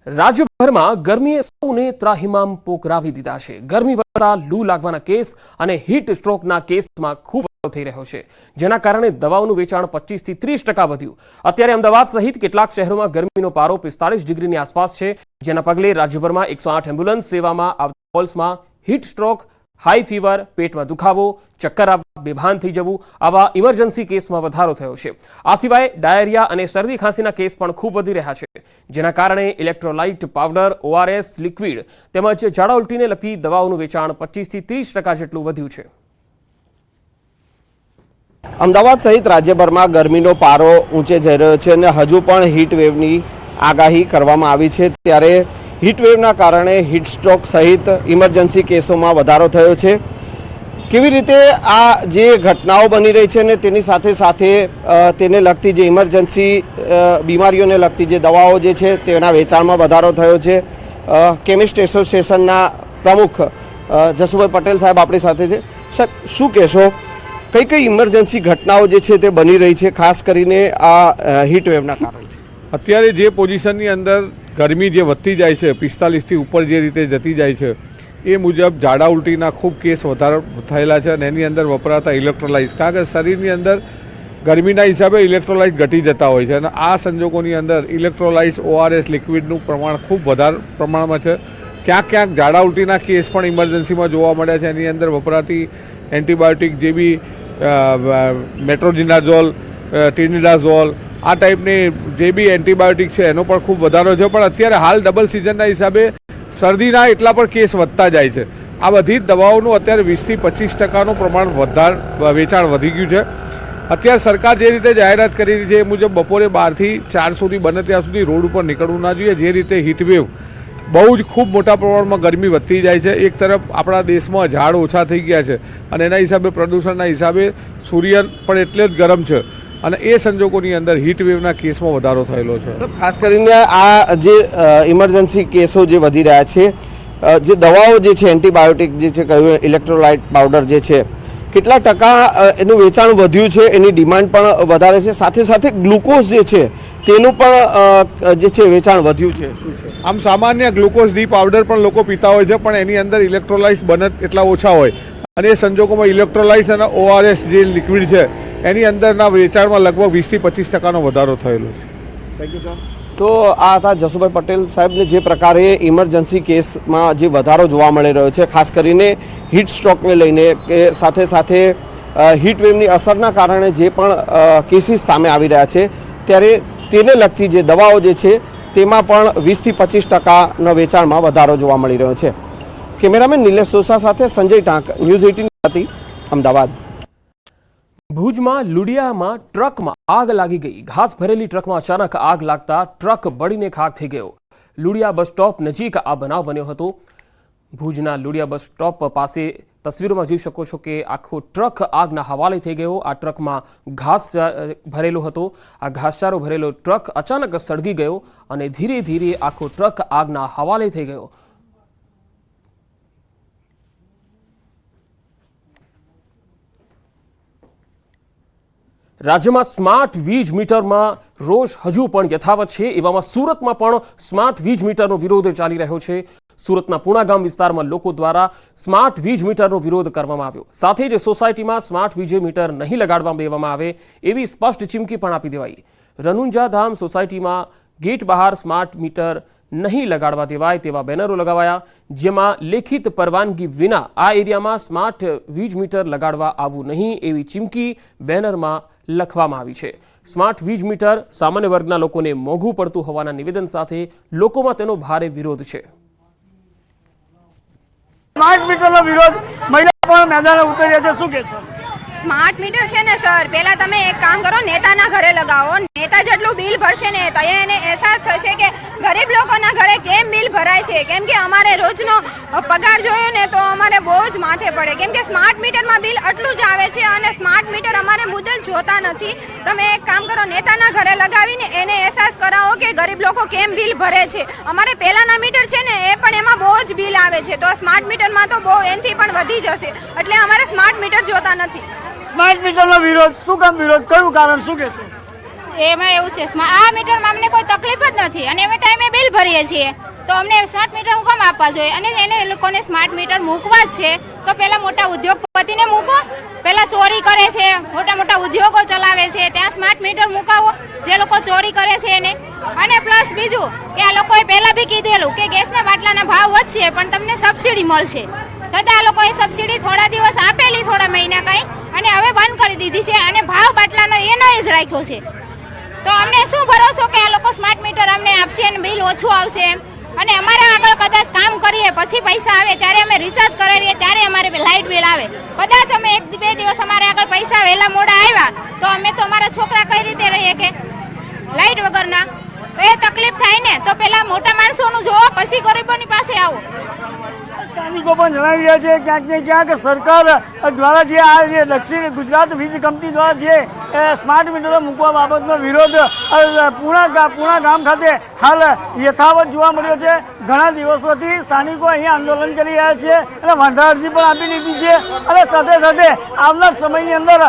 રાજ્યભરમાં ગરમીએ સૌને ત્રાહિમામ પોકરાવી દીધા છે। ગરમી વધતા લૂ લાગવાના કેસ અને હીટ સ્ટ્રોકના કેસમાં ખૂબ વધારો થઈ રહ્યો છે, જેના કારણે દવાઓનું વેચાણ 25 થી 30% વધ્યું। અત્યારે અમદાવાદ સહિત કેટલાક શહેરોમાં ગરમીનો પારો 45 ડિગ્રીની આસપાસ છે, જેના પગલે રાજ્યભરમાં 108 એમ્બ્યુલન્સ સેવામાં આવતા કોલ્સમાં હીટ સ્ટ્રોક, हाई फीवर, पेट में दुखावो, चक्कर आववा, बेभान थई जवुं आवा इमरजन्सी केस में वधारो थयो छे। आ सिवाय डायरिया और सर्दी खांसीना केस पण खूब वधी रह्या छे, जेना कारणे इलेक्ट्रोलाइट पाउडर, ORS लिक्विड तेमज झाड़ा उल्टीने लगती दवाओनुं वेचाण 25 થી 30% जेटलुं वध्युं छे। अमदावाद सहित राज्यभરમાં ગરમીનો પારો ઊંચે જઈ રહ્યો છે અને હજુ પણ હીટ વેવની આગાહી કરવામાં આવી છે, ત્યારે હીટવેવના કારણે હીટ સ્ટ્રોક સહિત ઇમરજન્સી કેસોમાં વધારો થયો છે। કેવી રીતે આ જે ઘટનાઓ બની રહી છે ને તેની સાથે સાથે તેને લગતી જે ઇમરજન્સી બીમારીઓને લગતી જે દવાઓ જે છે તેના વેચાણમાં વધારો થયો છે। કેમિસ્ટ એસોસિએશનના પ્રમુખ જસુભાઈ પટેલ સાહેબ આપણી સાથે છે। સાહેબ, શું કહેશો, કઈ કઈ ઇમરજન્સી ઘટનાઓ જે છે તે બની રહી છે, ખાસ કરીને આ હીટવેવના કારણે? અત્યારે જે પોઝિશનની અંદર ગરમી જે વધતી જાય છે, 45 થી ઉપર જે રીતે જતી જાય છે, એ મુજબ ઝાડા ઉલટીના ખૂબ કેસ વધારો થયેલા છે અને એની અંદર વપરાતા ઇલેક્ટ્રોલાઇટ્સ, કારણ કે શરીરની અંદર ગરમીના હિસાબે ઇલેક્ટ્રોલાઇટ ઘટી જતા હોય છે અને આ સંજોગોની અંદર ઇલેક્ટ્રોલાઇટ્સ, ORS લિક્વિડનું પ્રમાણ ખૂબ વધારે પ્રમાણમાં છે। ક્યાંક ક્યાંક ઝાડા ઉલટીના કેસ પણ ઇમરજન્સીમાં જોવા મળ્યા છે। એની અંદર વપરાતી એન્ટીબાયોટિક જે બી મેટ્રોજિનાઝોલ, ટિનિડાઝોલ, આ ટાઈપની જે બી એન્ટીબાયોટિક છે એનો પણ ખૂબ વધારો છે। પણ અત્યારે હાલ ડબલ સિઝનના હિસાબે શરદીના એટલા પણ કેસ વધતા જાય છે। આ બધી જ દવાઓનું અત્યારે 20 થી 25%નું પ્રમાણ વેચાણ વધી ગયું છે। અત્યારે સરકાર જે રીતે જાહેરાત કરી રહી છે એ મુજબ બપોરે 12 થી 4 સુધી બને ત્યાં સુધી રોડ ઉપર નીકળવું ના જોઈએ। જે રીતે હીટવેવ બહુ જ ખૂબ મોટા પ્રમાણમાં ગરમી વધતી જાય છે, એક તરફ આપણા દેશમાં ઝાડ ઓછા થઈ ગયા છે અને એના હિસાબે પ્રદૂષણના હિસાબે સૂર્ય પણ એટલે જ ગરમ છે અને એ સંજોગોની અંદર હીટવેવના કેસમાં વધારો થયેલો છે। ખાસ કરીને આ જે ઇમરજન્સી કેસો જે વધી રહ્યા છે, જે દવાઓ જે છે એન્ટીબાયોટિક જે છે, કહ્યું ઇલેક્ટ્રોલાઇટ પાવડર જે છે, કેટલા ટકા એનું વેચાણ વધ્યું છે, એની ડિમાન્ડ પણ વધારે છે, સાથે સાથે ગ્લુકોઝ જે છે તેનું પણ જે છે વેચાણ વધ્યું છે, શું છે? આમ સામાન્ય ગ્લુકોઝ ડી પાવડર પણ લોકો પીતા હોય છે, પણ એની અંદર ઇલેક્ટ્રોલાઇટ્સ બને એટલા ઓછા હોય અને એ સંજોગોમાં ઇલેક્ટ્રોલાઇટ્સ અને ORS જે લિક્વિડ છે એની અંદરના વેચાણમાં લગભગ 20 થી 25%નો વધારો થયેલો છે। Thank you sir. તો આ હતા જસુભાઈ પટેલ સાહેબને જે પ્રકારે ઇમરજન્સી કેસમાં જે વધારો જોવા મળી રહ્યો છે, ખાસ કરીને હીટ સ્ટ્રોકને લઈને કે સાથે સાથે હીટવેવની અસરના કારણે જે પણ કેસીસ સામે આવી રહ્યા છે, ત્યારે તેને લગતી જે દવાઓ જે છે તેમાં પણ 20 થી 25%ના વેચાણમાં વધારો જોવા મળી રહ્યો છે। કેમેરામેન નિલેશ સોસા સાથે સંજય ટાંક, ન્યૂઝ 18 અમદાવાદ। ભુજમાં લુડિયામાં ટ્રકમાં આગ લાગી ગઈ। ઘાસ ભરેલી ટ્રકમાં અચાનક આગ લાગતા ટ્રક બળીને ખાખ થઈ ગયો। લુડિયા બસ સ્ટોપ નજીક આ બનાવ બન્યો હતો। ભુજના લુડિયા બસ સ્ટોપ પાસે તસવીરોમાં જોઈ શકો છો કે આખો ટ્રક આગના હવાલે થઈ ગયો। આ ટ્રકમાં ઘાસ ભરેલો હતો। આ ઘાસચારો ભરેલો ટ્રક અચાનક સળગી ગયો અને ધીરે ધીરે આખો ટ્રક આગના હવાલે થઈ ગયો। રાજ્યમાં સ્માર્ટ વીજ મીટરમાં રોષ હજુ પણ યથાવત છે, એવામાં સુરતમાં પણ સ્માર્ટ વીજ મીટરનો વિરોધ ચાલી રહ્યો છે। સુરતના પૂણાગામ વિસ્તારમાં લોકો દ્વારા સ્માર્ટ વીજ મીટરનો વિરોધ કરવામાં આવ્યો। સાથે જ સોસાયટીમાં સ્માર્ટ વીજ મીટર નહીં લગાડવા દેવામાં આવે એવી સ્પષ્ટ ચીમકી પણ આપી દેવાઈ। રનુંજા ધામ સોસાયટીમાં ગેટ બહાર સ્માર્ટ મીટર નહીં લગાડવા દેવાય તેવા બેનરો લગાવાયા, જેમાં લેખિત પરવાનગી વિના આ એરિયામાં સ્માર્ટ વીજ મીટર લગાડવા આવવું નહીં એવી ચીમકી બેનરમાં લખવામાં આવી છે। સ્માર્ટ વીજ મીટર સામાન્ય વર્ગના લોકોને મોંઘું પડતું હોવાના નિવેદન સાથે લોકોમાં તેનો ભારે વિરોધ છે। સ્માર્ટ મીટરનો વિરોધ મહિલા પણ મેદાને ઉતર્યા છે, શું કહેશો? સ્માર્ટ મીટર છે ને સર, પહેલા તમે એક કામ કરો, નેતાના ઘરે લગાવો। નેતા જેટલું બિલ ભરશે ને તો એને અહેસાસ થશે કે ગરીબ લોકોના ઘરે કેમ બિલ ભરાય છે, કેમ કે અમારે રોજનો પગાર જોયો ને તો અમારે બહુ જ માથે પડે, કેમ કે સ્માર્ટ મીટરમાં બિલ આટલું જ આવે છે અને સ્માર્ટ મીટર અમારે મુદ્દલ જોતા નથી। તમે એક કામ કરો, નેતાના ઘરે લગાવીને એને અહેસાસ કરાવો કે ગરીબ લોકો કેમ બિલ ભરે છે। અમારે પહેલાના મીટર છે ને એ પણ એમાં બહુ જ બિલ આવે છે, તો સ્માર્ટ મીટરમાં તો બહુ એનાથી પણ વધી જશે, એટલે અમારે સ્માર્ટ મીટર જોતા નથી। સ્માર્ટ મીટરનો વિરોધ, શું કામ વિરોધ, કયું કારણ, શું કહેશો? એમાં એવું છે આ મીટરમાં અમને કોઈ તકલીફ જ નથી અને અમે ટાઈમે બિલ ભરીએ છીએ તો અમને સ્માર્ટ મીટર હું કેમ આપવા જોઈએ અને એને એ લોકોને સ્માર્ટ મીટર મૂકવા જ છે તો પહેલા મોટા ઉદ્યોગપતિને મૂકો, પહેલા ચોરી કરે છે મોટા મોટા ઉદ્યોગો ચલાવે છે ત્યાં સ્માર્ટ મીટર મુકાવો જે લોકો ચોરી કરે છે એને. અને પ્લસ બીજું કે આ લોકોએ પહેલા બી કીધેલું કે ગેસના બાટલાના ભાવ વધશે પણ તમને સબસિડી મળશે, છતાં આ લોકોએ સબસિડી થોડા દિવસ આપેલી થોડા મહિના કંઈ અને હવે બંધ કરી દીધી છે અને ભાવ બાટલાનો એનો જ રાખ્યો છે. તો અમને શું ભરોસો કે આ લોકો સ્માર્ટ મીટર અમને આપશે અને બિલ ઓછું આવશે અને અમારે આગળ કદાચ કામ કરીએ પછી પૈસા આવે ત્યારે અમે રિચાર્જ કરાવીએ ત્યારે અમારે લાઇટ બિલ આવે, કદાચ અમે 1-2 દિવસ અમારે આગળ પૈસા વહેલા મોડા આવ્યા તો અમે તો અમારા છોકરા કઈ રીતે રહીએ કે લાઇટ વગરના, તો એ તકલીફ થાય ને. તો પેલા મોટા માણસોનું જોવો પછી ગરીબોની પાસે આવો. સ્થાનિકો પણ જણાવી રહ્યા છે ક્યાંક ને ક્યાંક સરકાર દ્વારા જે આ જે દક્ષિણ ગુજરાત વીજ કંપની દ્વારા જે સ્માર્ટ મીટરો મૂકવા બાબતનો વિરોધ પૂણા ગામ ખાતે હાલ યથાવત જોવા મળ્યો છે. ઘણા દિવસોથી સ્થાનિકો અહીંયા આંદોલન કરી રહ્યા છે અને વાંધા અરજી પણ આપી લીધી છે અને સાથે સાથે આવનાર સમયની અંદર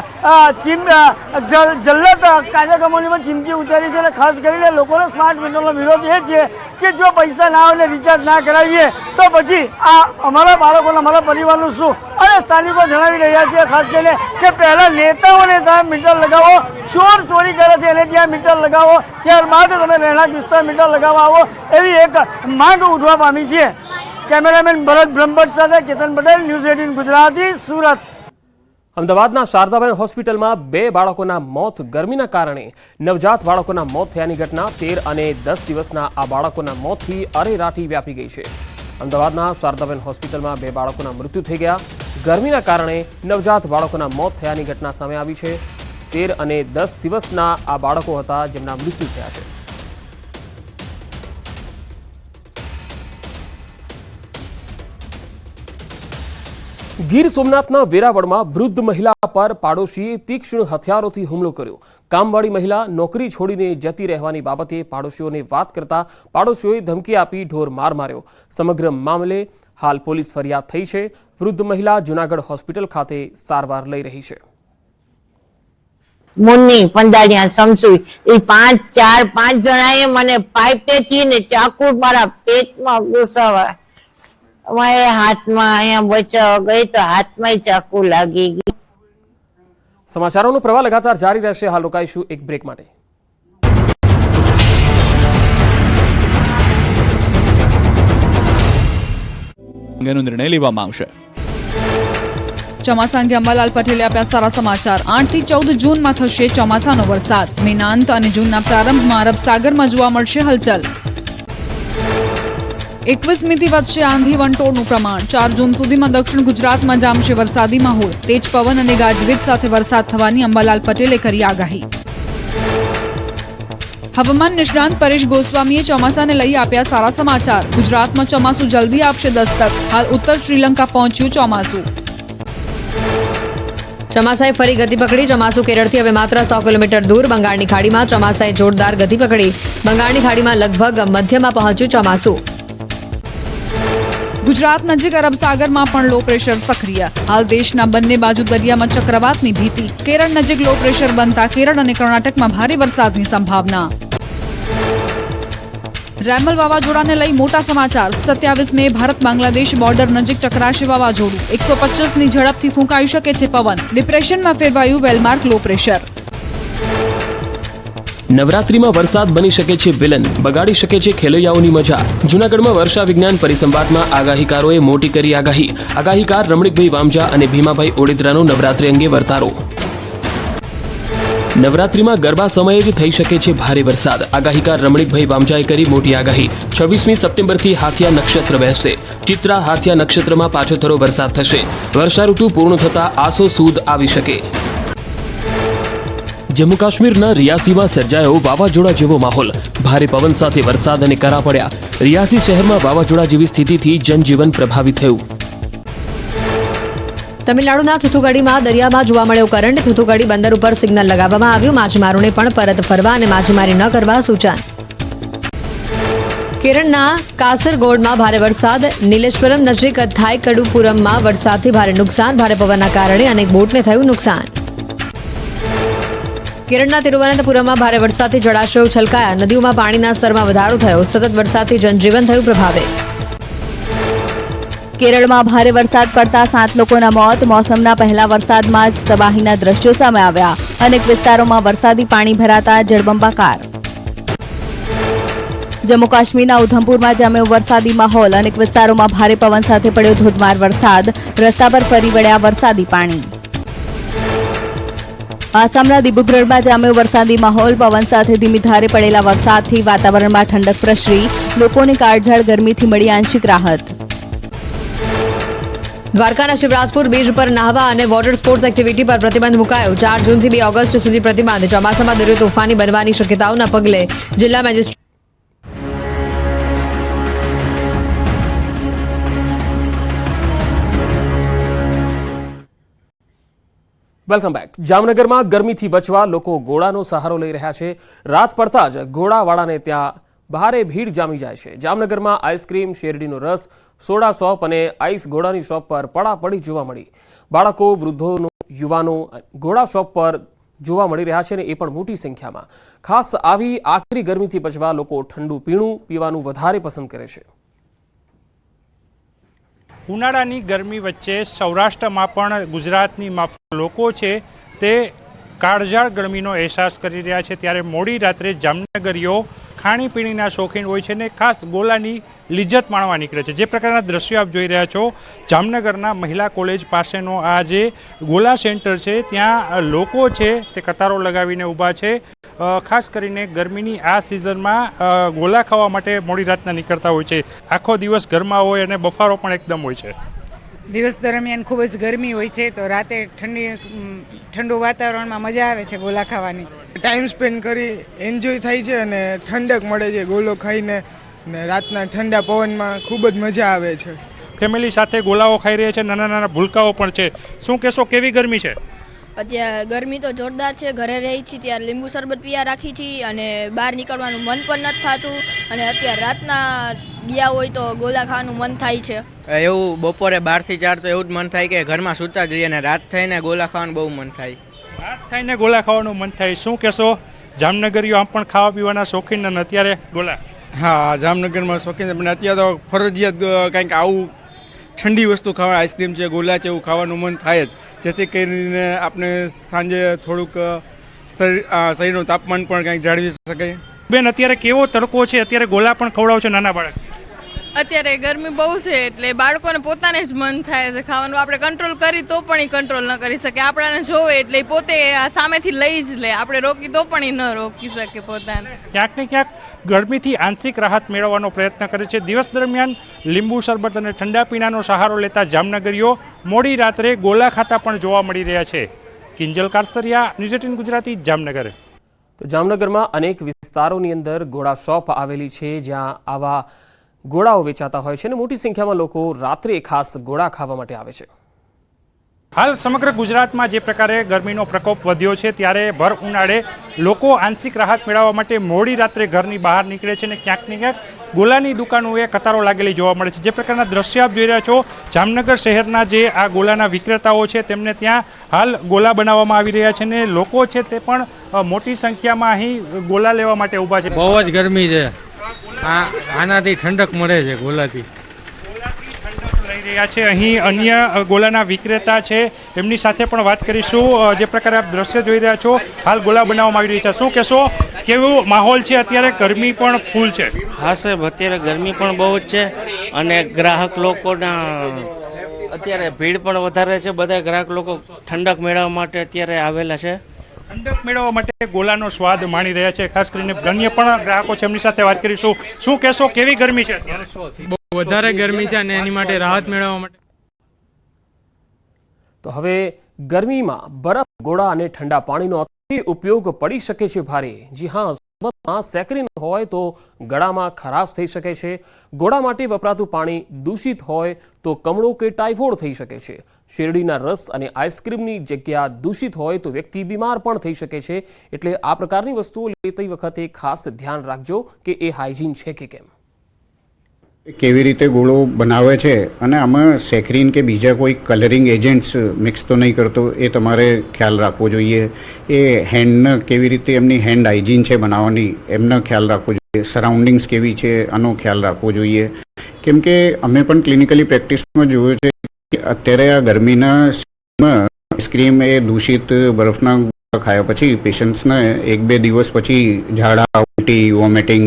જલ્લત કાર્યક્રમોની પણ ચીમકી ઉચ્ચારી છે અને ખાસ કરીને લોકોનો સ્માર્ટ મીટરનો વિરોધ એ છે કે જો પૈસા ના હોય ને રિચાર્જ ના કરાવીએ તો પછી આ અમારા બાળકોને અમારા પરિવારનું શું. અને સ્થાનિકો જણાવી રહ્યા છે ખાસ કરીને કે પહેલા નેતાઓને ત્યાં મીટર લગાવો, ચોર ચોરી કરે છે એને ત્યાં મીટર લગાવો, ત્યારબાદ તમે રહેણાંક વિસ્તાર મીટર લગાવવા આવો એવી એક માંગ ઉઠવા પામી છે. કેમેરામેન ભરત બ્રહ્મભટ્ટ સાથે કેતન પટેલ, ન્યૂઝ 18 ગુજરાતી, સુરત. અમદાવાદના શારદાબેન હોસ્પિટલમાં 2 બાળકોના મોત ગરમીના કારણે નવજાત બાળકોના મોત થયાની ઘટના 13 અને 10 દિવસના આ બાળકોના મોતથી અરેરાટી વ્યાપી ગઈ છે. અમદાવાદના શારદાબેન હોસ્પિટલમાં 2 બાળકોના મૃત્યુ થઈ ગયા. ગરમીના કારણે નવજાત બાળકોના મોત થયાની ઘટના સામે આવી છે. 13 અને 10 દિવસના આ બાળકો હતા જેમના મૃત્યુ થયા છે. ગીર સોમનાથના વેરાવળમાં વૃદ્ધ મહિલા પર પાડોશીએ તીક્ષ્ણ હથિયારોથી હુમલો કર્યો. કામવાળી મહિલા નોકરી છોડીને જતી રહેવાની બાબતે પાડોશીઓને વાત કરતા પાડોશીઓએ ધમકી આપી ઢોર માર માર્યો. સમગ્ર મામલે હાલ પોલીસ ફરિયાદ થઈ છે. વૃદ્ધ મહિલા જૂનાગઢ હોસ્પિટલ ખાતે સારવાર લઈ રહી છે. મુન્ની પંદાડિયા સમસુઈ એ 5 જણાએ મને પાઇપેથી ને ચાકુ મારા પેટમાં ઘુસાવા, મારે હાથમાં અહીંયા બચાવ ગઈ તો હાથમાં ચાકુ લાગી ગઈ. સમાચારોનો પ્રવાહ લગાતાર જારી રહેશે. હાલ રોકાઈશું એક બ્રેક માટે. નિર્ણય લેવામાં આવશે. ચોમાસા અંગે અંબાલાલ પટેલે આપ્યા સારા સમાચાર. 8 થી 14 જૂનમાં થશે ચોમાસાનો વરસાદ. મેના અંત અને જૂનના પ્રારંભમાં અરબ સાગરમાં જોવા મળશે હલચલ. 21મીથી વધશે આંધી વંટોળનું પ્રમાણ. 4 જૂન સુધીમાં દક્ષિણ ગુજરાતમાં જામશે વરસાદી માહોલ. તેજ પવન અને ગાજવીજ સાથે વરસાદ થવાની અંબાલાલ પટેલે કરી આગાહી. હવામાન નિષ્ણાંત પરેશ ગોસ્વામીએ ચોમાસાને લઈ આપ્યા સારા સમાચાર. ગુજરાતમાં ચોમાસું જલ્દી આપશે દસ્તક. હાલ ઉત્તર શ્રીલંકા પહોંચ્યું ચોમાસું. ચોમાસાએ ફરી ગતિ પકડી. ચોમાસું કેરળથી હવે માત્ર 100 કિલોમીટર દૂર. બંગાળની ખાડીમાં ચોમાસાએ જોરદાર ગતિ પકડી. બંગાળની ખાડીમાં લગભગ મધ્યમાં પહોંચ્યું ચોમાસું. ગુજરાત નજીક અરબ સાગરમાં પણ લો પ્રેશર સક્રિય. હાલ દેશના બંને બાજુ દરિયામાં ચક્રવાતની ભીતિ. કેરળ નજીક લો પ્રેશર બનતા કેરળ અને કર્ણાટકમાં ભારે વરસાદની સંભાવના. રેમલ વાવાઝોડાને લઈ મોટા સમાચાર. 27 મે ભારત બાંગ્લાદેશ બોર્ડર નજીક ટકરાશે વાવાઝોડું. 125ની ઝડપથી ફૂંકાઈ શકે છે પવન. ડિપ્રેશનમાં ફેરવાયું વેલમાર્ક લો પ્રેશર. નવરાત્રીમાં વરસાદ બની શકે છે વિલન, બગાડી શકે છે ખેલૈયાઓની મજા. જૂનાગઢમાં વર્ષા વિજ્ઞાન પરિસંવાદમાં આગાહીકારોએ મોટી કરી આગાહી. આગાહીકાર રમણીકભાઈ વામજા અને ભીમાભાઈ ઓડિત્રાનો નવરાત્રી અંગે વર્તારો. નવરાત્રીમાં ગરબા સમયે જ થઈ શકે છે ભારે વરસાદ. આગાહીકાર રમણીકભાઈ વામજાએ કરી મોટી આગાહી. 26મી સપ્ટેમ્બરથી હાથિયા નક્ષત્ર બેસશે. ચિત્રા હાથિયા નક્ષત્રમાં પાછોતરો વરસાદ થશે. વર્ષા ઋતુ પૂર્ણ થતા આસો સુદ આવી શકે. જમ્મુ કાશ્મીરના રિયાસીમાં સર્જાયો વાવાઝોડા જેવો માહોલ. ભારે પવન સાથે વરસાદ અને કરા પડ્યા. રિયાસી શહેરમાં વાવાઝોડા જેવી સ્થિતિથી જનજીવન પ્રભાવિત થયું. તમિલનાડુના થુથુગડીમાં દરિયામાં જોવા મળ્યો કરંટ. થુથુગડી બંદર ઉપર સિગ્નલ લગાવવામાં આવ્યું. માછીમારોને પણ પરત ફરવા અને માછીમારી ન કરવા સૂચન. કેરળના કાસરગોડમાં ભારે વરસાદ. નીલેશ્વરમ નજીક થાયકડુપુરમમાં વરસાદથી ભારે નુકસાન. ભારે પવનના કારણે અનેક બોટને થયું નુકસાન. કેરળના તિરુવનંતપુરમમાં ભારે વરસાદથી જળાશયો છલકાયા. નદીઓમાં પાણીના સ્તરમાં વધારો થયો. સતત વરસાદથી જનજીવન થયું પ્રભાવિત. કેરળમાં ભારે વરસાદ પડતા 7 લોકોના મોત. મોસમના પહેલા વરસાદમાં જ તબાહીના દ્રશ્યો સામે આવ્યા. અનેક વિસ્તારોમાં વરસાદી પાણી ભરાતા જળબંબાકાર. જમ્મુ કાશ્મીરના ઉધમપુરમાં જામ્યો વરસાદી માહોલ. અનેક વિસ્તારોમાં ભારે પવન સાથે પડ્યો ધોધમાર વરસાદ. રસ્તા પર ફરી વળ્યા વરસાદી પાણી. આસામના દિબ્રુગઢમાં જામ્યો વરસાદી માહોલ. પવન સાથે ધીમી ધારે પડેલા વરસાદથી વાતાવરણમાં ઠંડક પ્રસરી. લોકોને કાળઝાળ ગરમીથી મળી આંશિક રાહત. દ્વારકાના શિવરાજપુર બીચ પર નાહવા અને વોટર સ્પોર્ટ્સ એક્ટિવિટી પર પ્રતિબંધ મુકાયો. 4 જૂનથી 2 ઓગસ્ટ સુધી પ્રતિબંધ. ચોમાસામાં દરિયો તોફાની બનવાની શક્યતાઓના પગલે જિલ્લા મેજિસ્ટ્રેટ વેલકમ બેક. જામનગરમાં ગરમીથી બચવા લોકો ઘોડાનો સહારો લઈ રહ્યા છે. રાત પડતા જ ઘોડાવાળાને ત્યાં ભારે ભીડ જામી જાય છે. જામનગરમાં આઈસ્ક્રીમ, શેરડીનો રસ, સોડા શોપ અને આઈસ ઘોડાની શોપ પર પડાપડી જોવા મળી. બાળકો, વૃદ્ધોનો, યુવાનો ઘોડા શોપ પર જોવા મળી રહ્યા છે અને એ પણ મોટી સંખ્યામાં. ખાસ આવી આકરી ગરમીથી બચવા લોકો ઠંડુ પીણું પીવાનું વધારે પસંદ કરે છે. ઉનાળાની ગરમી વચ્ચે સૌરાષ્ટ્રમાં પણ ગુજરાતની માફક લોકો છે તે કાળઝાળ ગરમીનો અહેસાસ કરી રહ્યા છે. ત્યારે મોડી રાત્રે જામનગરીઓ ખાણીપીણીના શોખીન હોય છે ને ખાસ ગોલાની લિજ્જત માણવા નીકળે છે. જે પ્રકારના દ્રશ્યો આપ જોઈ રહ્યા છો, જામનગરના મહિલા કોલેજ પાસેનો આ જે ગોલા સેન્ટર છે ત્યાં લોકો છે તે કતારો લગાવીને ઊભા છે. ખાસ કરીને ગરમીની આ સિઝનમાં ગોલા ખાવા માટે મોડી રાતના નીકળતા હોય છે. આખો દિવસ ઘરમાં હોય અને બફારો પણ એકદમ હોય છે. દિવસ દરમિયાન ખૂબ જ ગરમી હોય છે તો રાતે ઠંડુ વાતાવરણમાં મજા આવે છે ગોલા ખાવાની. ટાઈમ સ્પેન્ડ કરી એન્જોય થાય છે અને ઠંડક મળે છે ગોલો ખાઈને, ને રાતના ઠંડા પવનમાં ખૂબ જ મજા આવે છે. ફેમિલી સાથે ગોલાઓ ખાઈ રહ્યા છે, નાના નાના ભૂલકાઓ પણ છે. શું કહેશો, કેવી ગરમી છે? અત્યારે ગરમી તો જોરદાર છે. ઘરે રહી છીએ ત્યારે લીંબુ શરબત પીયા રાખી છીએ અને બહાર નીકળવાનું મન પણ નથી થતું. અને અત્યારે રાતના ગયા હોય તો ગોલા ખાવાનું મન થાય છે. એવું બપોરે 12 થી 4 તો એવું જ મન થાય કે ઘરમાં સૂતા જઈએ અને રાત થઈને ગોલા ખાવાનું બહુ મન થાય. રાત થઈને ગોલા ખાવાનું મન થાય. શું કહેશો, જામનગરીઓ આમ પણ ખાવા પીવાના શોખીન અને અત્યારે ગોલા? હા, જામનગરમાં શોખીન પણ અત્યારે તો ફરજિયાત કંઈક આવું ઠંડી વસ્તુ ખાવા, આઈસ્ક્રીમ છે, ગોલા છે, એવું ખાવાનું મન થાય જ. જેથી કરીને આપણે સાંજે થોડુંક શરીરનું તાપમાન પણ કંઈક જાળવી શકાય. બેન, અત્યારે કેવો તડકો છે, અત્યારે ગોલા પણ ખવડાવો છો નાના બાળક? અત્યારે ગરમી બહુ છે એટલે બાળકોને પોતાને જ મન થાય છે ખાવાનું. આપણે કંટ્રોલ કરી તો પણ એ કંટ્રોલ ન કરી શકે. આપણાને જોવે એટલે પોતે સામેથી લઈ જ લે. આપણે રોકી તો પણ એ ન રોકી શકે પોતાને. ક્યાંક ને ક્યાંક ગરમીથી આંશિક રાહત મેળવવાનો પ્રયત્ન કરે છે. દિવસ દરમિયાન લીંબુ શરબત અને ઠંડા પીણાનો સહારો લેતા જામનગરીઓ મોડી રાત્રે ગોલા ખાતા પણ જોવા મળી રહ્યા છે. કિંજલ કારસરિયા, ન્યૂઝ 18 ગુજરાતી, જામનગર. તો જામનગરમાં અનેક વિસ્તારોની અંદર ઘોડા શોપ આવેલી છે જ્યાં આવા ઘોડાઓ વેચાતા હોય છે અને મોટી સંખ્યામાં લોકો રાત્રે ખાસ ઘોડા ખાવા માટે આવે છે. હાલ સમગ્ર ગુજરાતમાં જે પ્રકારે ગરમીનો પ્રકોપ વધ્યો છે ત્યારે ભર ઉનાળે લોકો આંશિક રાહત મેળવવા માટે મોડી રાત્રે ઘરની બહાર નીકળે છે અને ક્યાંક ને ક્યાંક ગોલાની દુકાનોએ કતારો લાગેલી જોવા મળે છે. જે પ્રકારના દ્રશ્ય આપ જોઈ રહ્યા છો, જામનગર શહેરના જે આ ગોલાના વિક્રેતાઓ છે તેમને ત્યાં હાલ ગોલા બનાવવામાં આવી રહ્યા છે અને લોકો છે તે પણ મોટી સંખ્યામાં અહીં ગોલા લેવા માટે ઊભા છે. બહુ જ ગરમી છે, આનાથી ઠંડક મળે છે. ગોલાથી લઈ રહ્યા છે. અહીં અન્ય ગોલાના વિક્રેતા છે, એમની સાથે પણ વાત કરીશું. જે પ્રકારે આપ દ્રશ્ય જોઈ રહ્યા છો, હાલ ગોલા બનાવવામાં આવી રહ્યા છે. શું કહેશો, કેવો માહોલ છે? અત્યારે ગરમી પણ ફૂલ છે. હા સાહેબ, અત્યારે ગરમી પણ બહુ જ છે અને ગ્રાહક લોકોના અત્યારે ભીડ પણ વધારે છે. બધા ગ્રાહક લોકો ઠંડક મેળવવા માટે અત્યારે આવેલા છે. ઠંડક મેળવવા માટે ગોલાનો સ્વાદ માણી રહ્યા છે. ખાસ કરીને અન્ય પણ ગ્રાહકો છે, એમની સાથે વાત કરીશું. શું કહેશો, કેવી ગરમી છે અત્યારે? બહુ વધારે ગરમી છે અને એની માટે રાહત મેળવવા માટે. તો હવે ગરમીમાં બરફ, ગોળા અને ઠંડા પાણીનો ઉપયોગ પડી શકે છે ભારે. જી હા, સેકરીન હોય તો ગળામાં ખરાશ થઈ શકે છે. ગોળા માટે વપરાતું પાણી દૂષિત હોય તો કમળો કે ટાઇફોઇડ થઈ શકે છે. શેરડીના રસ અને આઈસ્ક્રીમની જગ્યા દૂષિત હોય તો વ્યક્તિ બીમાર પણ થઈ શકે છે. એટલે આ પ્રકારની વસ્તુઓ લેતી વખતે ખાસ ધ્યાન રાખજો કે એ હાઇજીન છે કે કેમ. કેવી રીતે ગોળો બનાવે છે અને આમાં સેક્રીન કે બીજા કોઈ કલરિંગ એજન્ટ્સ મિક્સ તો નહીં કરતો, એ તમારે ખ્યાલ રાખવો જોઈએ. એ હેન્ડને કેવી રીતે એમની હેન્ડ હાઇજીન છે બનાવવાની એમનો ખ્યાલ રાખવો જોઈએ. સરાઉન્ડિંગ્સ કેવી છે આનો ખ્યાલ રાખવો જોઈએ. કેમ કે અમે પણ ક્લિનિકલી પ્રેક્ટિસમાં જોયું છે કે અત્યારે આ ગરમીના સિઝનમાં આઈસ્ક્રીમ એ દૂષિત બરફના ખાયા પછી પેશન્ટ્સને 1-2 દિવસ પછી ઝાડા, ઉલટી, વોમિટિંગ,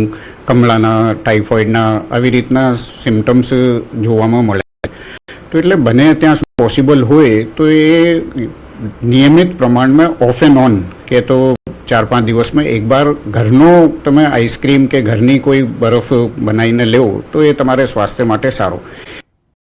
કમળાના, ટાઇફોઇડના આવી રીતના સિમ્ટમ્સ જોવામાં મળે. તો એટલે બને ત્યાં પોસિબલ હોય તો એ નિયમિત પ્રમાણમાં ઓફ એન્ડ ઓન કે તો 4-5 દિવસમાં એકવાર ઘરનો તમે આઈસ્ક્રીમ કે ઘરની કોઈ બરફ બનાવીને લેવો તો એ તમારે સ્વાસ્થ્ય માટે સારું.